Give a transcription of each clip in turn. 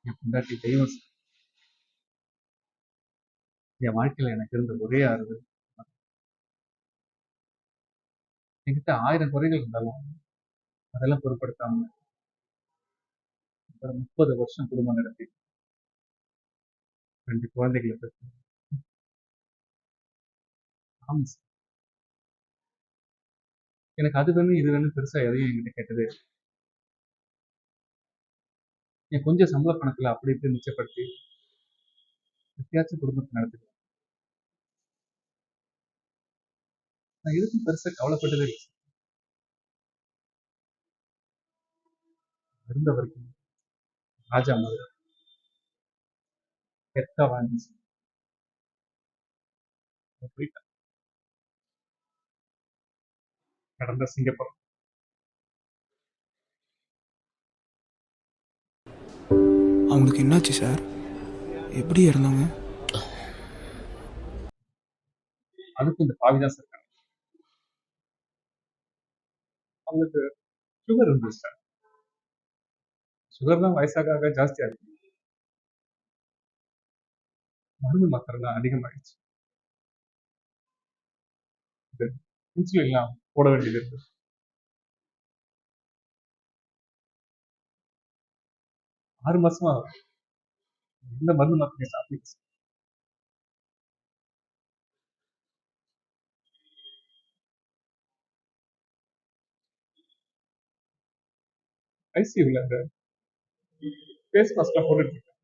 என் பொண்டாட்டி தெய்வம் சார். என் வாழ்க்கையில எனக்கு இருந்த ஒரே ஆறுதல். என்கிட்ட 1000 குறைகள் இருந்தாலும் அதெல்லாம் பொருட்படுத்தாம ஒரு 30 வருஷம் குடும்பம் நடத்தி 2 குழந்தைகளை பெற்று. ஆமா சார். எனக்கு அது வேணும் இது வேணும் பெருசா எதையும் என்கிட்ட கேட்டதே இல்ல. என் கொஞ்சம் சம்பள பணத்துல அப்படி இப்படி மிச்சப்படுத்தி எப்படியாச்சும் குடும்பத்தை நடத்துவேன். நான் எதுக்கும் பெருசா கவலைப்பட்டதே இல்லை சார். இருந்த வரைக்கும் ராஜா மாதிரி கெத்தா வாழ்ந்து போயிட்டேன். கடந்த சிங்கப்பூர். அவங்களுக்கு என்னாச்சு சார்? எப்படி இருந்தாங்க? அதுக்கு இந்த பாவிதான் சார் காரணம். அவங்களுக்கு சுகர் இருந்துச்சு சார். சுகர் தான் வயசாக ஆக ஜாஸ்தியா இருக்கு. மருந்து மாத்திரை தான் அதிகமாயிடுச்சு. இன்சுலின் எல்லாம் போட வேண்டியது இருக்கு. 6 மாசமா எந்த மருந்து மாத்திரையும் சாப்பிட்டு ஐசியூல அந்த ஃபேஸ் மாஸ்க்லாம் போட்டுட்டு இருக்கேன்.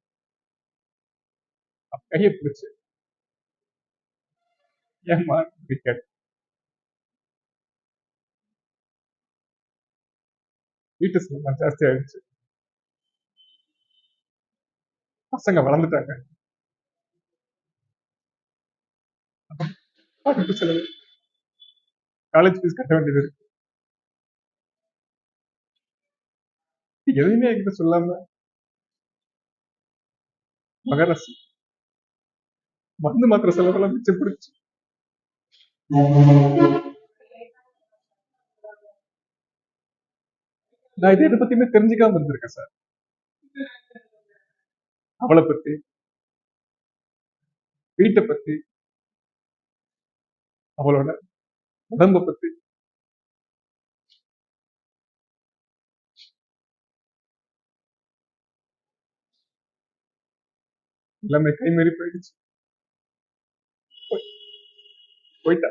அப்ப கையை பிடிச்சு ஏம்மா இப்படி கேட்டேன். வீட்டு செலவு ஜாஸ்தி ஆயிடுச்சு. பசங்க வளர்ந்துட்டாங்க. படிப்பு செலவு, காலேஜ் ஃபீஸ் கட்ட வேண்டியது இருக்கு. எதுவுமே என்கிட்ட சொல்லாம மகராசி மருந்து மாத்திரை செலவெல்லாம் மிச்சம் பிடிச்சு நான் இதை எதை பத்தியுமே தெரிஞ்சுக்காம இருந்திருக்கேன் சார். அவளை பத்தி, வீட்டை பத்தி, அவளோட உடம்ப பத்தி எல்லாமே கைமீறி போயிடுச்சு. போய்- போயிட்டா.